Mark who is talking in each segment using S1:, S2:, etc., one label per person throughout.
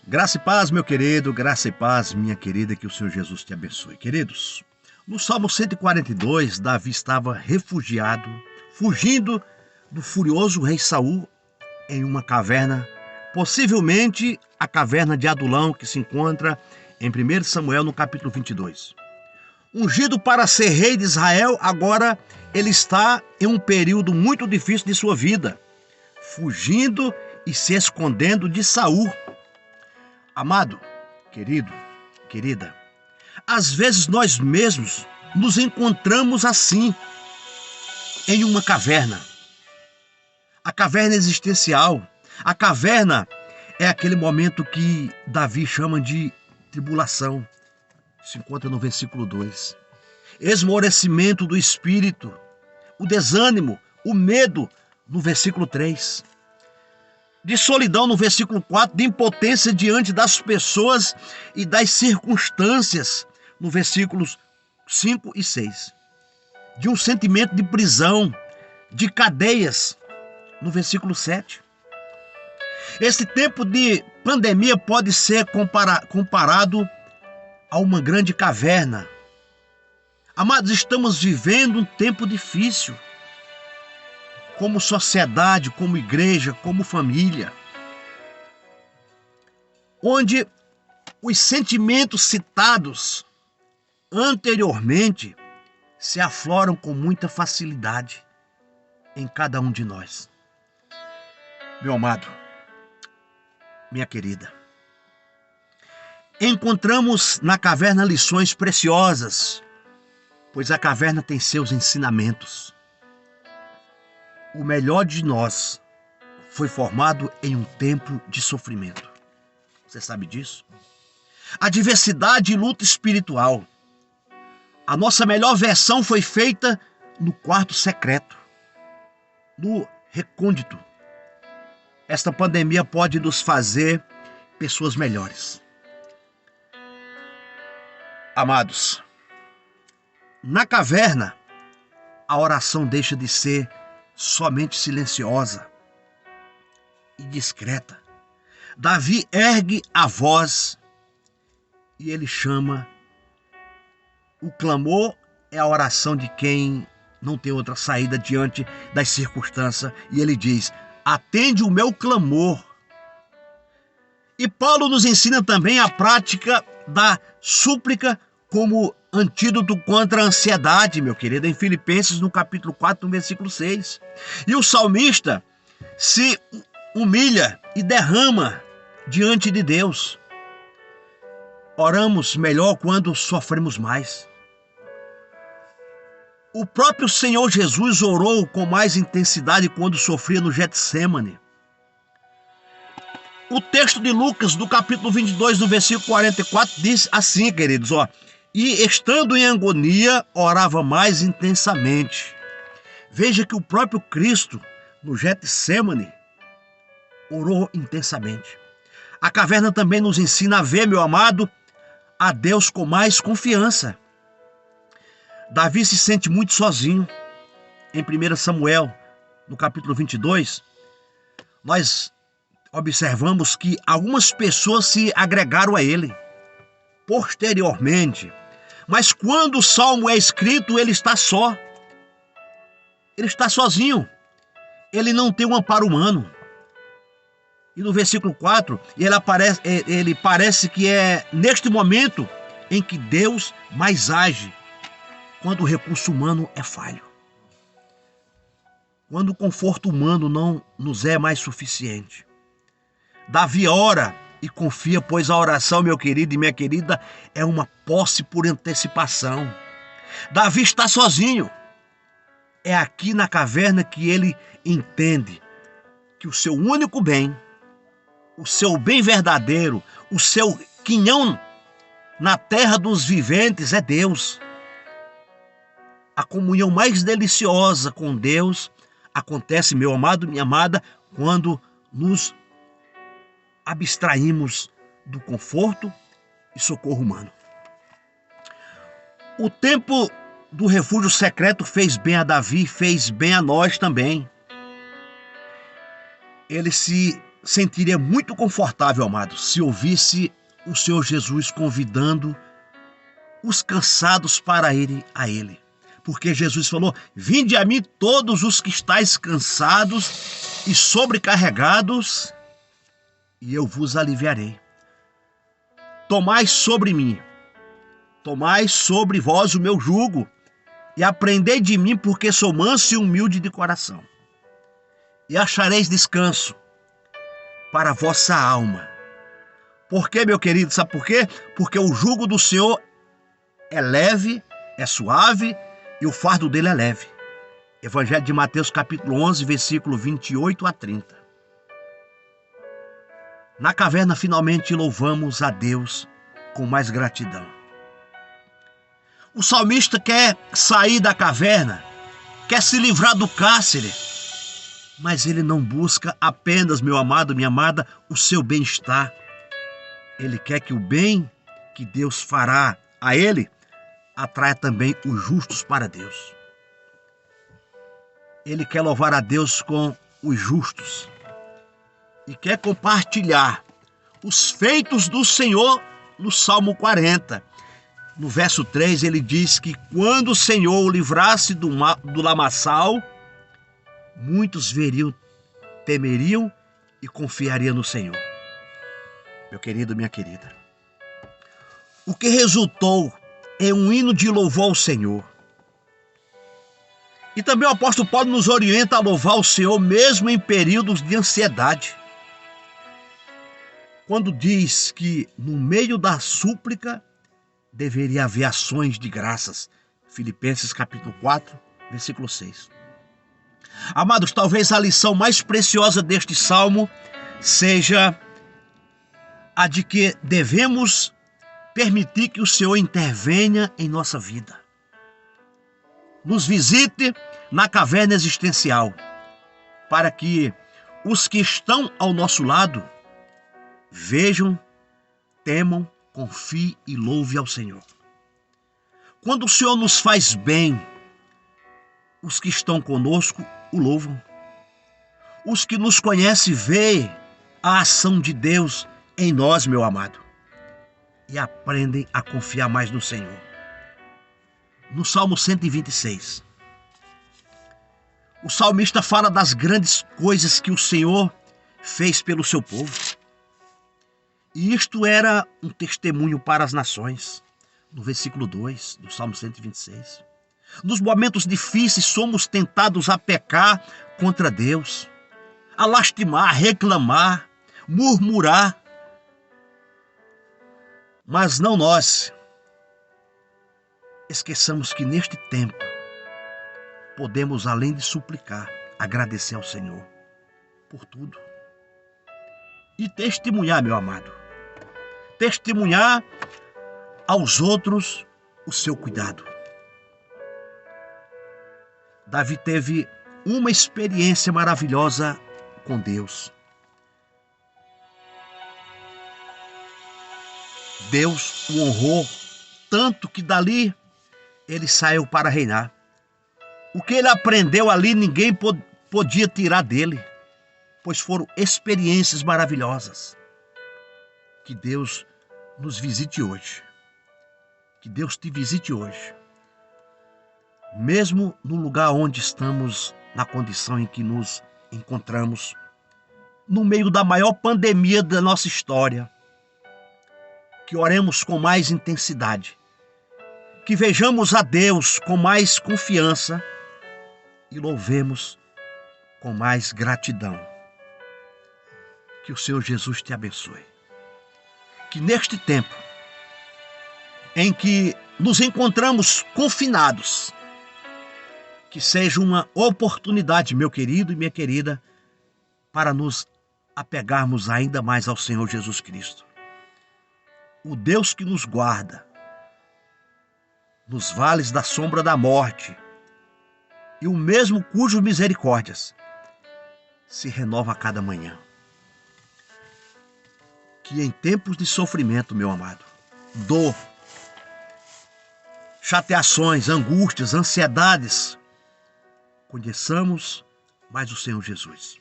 S1: Graça e paz, meu querido, graça e paz, minha querida, que o Senhor Jesus te abençoe. Queridos, no Salmo 142, Davi estava refugiado, fugindo do furioso rei Saul em uma caverna, possivelmente a caverna de Adulão, que se encontra em 1 Samuel, no capítulo 22. Ungido para ser rei de Israel, agora ele está em um período muito difícil de sua vida, fugindo e se escondendo de Saul. Amado, querido, querida, às vezes nós mesmos nos encontramos assim, em uma caverna. A caverna existencial. A caverna é aquele momento que Davi chama de tribulação. Se encontra no versículo 2. Esmorecimento do espírito, o desânimo, o medo, no versículo 3. De solidão no versículo 4, de impotência diante das pessoas e das circunstâncias, no versículos 5 e 6. De um sentimento de prisão, de cadeias, no versículo 7. Esse tempo de pandemia pode ser comparado a uma grande caverna. Amados, estamos vivendo um tempo difícil, como sociedade, como igreja, como família, onde os sentimentos citados anteriormente se afloram com muita facilidade em cada um de nós. Meu amado, minha querida, encontramos na caverna lições preciosas, pois a caverna tem seus ensinamentos. O melhor de nós foi formado em um tempo de sofrimento. Você sabe disso? A diversidade e luta espiritual. A nossa melhor versão foi feita no quarto secreto, no recôndito. Esta pandemia pode nos fazer pessoas melhores. Amados, na caverna, a oração deixa de ser somente silenciosa e discreta. Davi ergue a voz e ele chama. O clamor é a oração de quem não tem outra saída diante das circunstâncias. E ele diz: atende o meu clamor. E Paulo nos ensina também a prática da súplica como antídoto contra a ansiedade, meu querido, em Filipenses, no capítulo 4, no versículo 6. E o salmista se humilha e derrama diante de Deus. Oramos melhor quando sofremos mais. O próprio Senhor Jesus orou com mais intensidade quando sofria no Getsêmani. O texto de Lucas, do capítulo 22, no versículo 44, diz assim, queridos, e estando em agonia, orava mais intensamente. Veja que o próprio Cristo, no Getsêmani, orou intensamente. A caverna também nos ensina a ver, meu amado, a Deus com mais confiança. Davi se sente muito sozinho. Em 1 Samuel, no capítulo 22, nós observamos que algumas pessoas se agregaram a ele posteriormente. Mas quando o salmo é escrito, ele está só. Ele está sozinho. Ele não tem um amparo humano. E no versículo 4, ele parece que é neste momento em que Deus mais age, quando o recurso humano é falho. Quando o conforto humano não nos é mais suficiente. Davi ora e confia, pois a oração, meu querido e minha querida, é uma posse por antecipação. Davi está sozinho. É aqui na caverna que ele entende que o seu único bem, o seu bem verdadeiro, o seu quinhão na terra dos viventes é Deus. A comunhão mais deliciosa com Deus acontece, meu amado, minha amada, quando nos abstraímos do conforto e socorro humano. O tempo do refúgio secreto fez bem a Davi, fez bem a nós também. Ele se sentiria muito confortável, amado, se ouvisse o Senhor Jesus convidando os cansados para irem a Ele. Porque Jesus falou: vinde a mim todos os que estáis cansados e sobrecarregados, e eu vos aliviarei. Tomai sobre mim, tomai sobre vós o meu jugo, e aprendei de mim, porque sou manso e humilde de coração. E achareis descanso para a vossa alma. Por quê, meu querido? Sabe por quê? Porque o jugo do Senhor é leve, é suave, e o fardo dele é leve. Evangelho de Mateus, capítulo 11, versículo 28 a 30. Na caverna, finalmente, louvamos a Deus com mais gratidão. O salmista quer sair da caverna, quer se livrar do cárcere, mas ele não busca apenas, meu amado, minha amada, o seu bem-estar. Ele quer que o bem que Deus fará a ele atraia também os justos para Deus. Ele quer louvar a Deus com os justos e quer compartilhar os feitos do Senhor no Salmo 40. No verso 3 ele diz que quando o Senhor o livrasse do lamaçal, muitos veriam, temeriam e confiariam no Senhor. Meu querido, minha querida, o que resultou em um hino de louvor ao Senhor. E também o apóstolo Paulo nos orienta a louvar o Senhor mesmo em períodos de ansiedade. Quando diz que no meio da súplica deveria haver ações de graças. Filipenses capítulo 4, versículo 6. Amados, talvez a lição mais preciosa deste salmo seja a de que devemos permitir que o Senhor intervenha em nossa vida. Nos visite na caverna existencial, para que os que estão ao nosso lado vejam, temam, confiem e louvem ao Senhor. Quando o Senhor nos faz bem, os que estão conosco o louvam. Os que nos conhecem veem a ação de Deus em nós, meu amado, e aprendem a confiar mais no Senhor. No Salmo 126, o salmista fala das grandes coisas que o Senhor fez pelo seu povo. E isto era um testemunho para as nações. No versículo 2 do Salmo 126. Nos momentos difíceis somos tentados a pecar contra Deus, a lastimar, reclamar, murmurar. Mas não nós. Esqueçamos que neste tempo podemos, além de suplicar, agradecer ao Senhor por tudo. E testemunhar, meu amado. Testemunhar aos outros o seu cuidado. Davi teve uma experiência maravilhosa com Deus. Deus o honrou tanto que dali ele saiu para reinar. O que ele aprendeu ali ninguém podia tirar dele, pois foram experiências maravilhosas. Que Deus nos visite hoje. Que Deus te visite hoje. Mesmo no lugar onde estamos, na condição em que nos encontramos, no meio da maior pandemia da nossa história, que oremos com mais intensidade, que vejamos a Deus com mais confiança e louvemos com mais gratidão. Que o Senhor Jesus te abençoe. Que neste tempo em que nos encontramos confinados, que seja uma oportunidade, meu querido e minha querida, para nos apegarmos ainda mais ao Senhor Jesus Cristo. O Deus que nos guarda nos vales da sombra da morte e o mesmo cujas misericórdias se renova a cada manhã. Que em tempos de sofrimento, meu amado, dor, chateações, angústias, ansiedades, conheçamos mais o Senhor Jesus.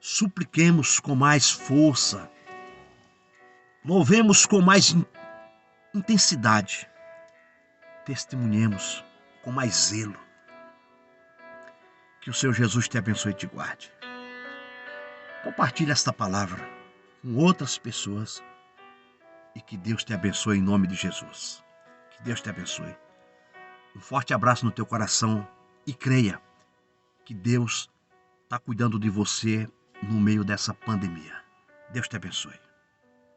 S1: supliquemos com mais força, louvemos com mais intensidade, testemunhemos com mais zelo. Que o Senhor Jesus te abençoe e te guarde. Compartilhe esta palavra com outras pessoas e que Deus te abençoe em nome de Jesus. Que Deus te abençoe. Um forte abraço no teu coração e creia que Deus está cuidando de você no meio dessa pandemia. Deus te abençoe.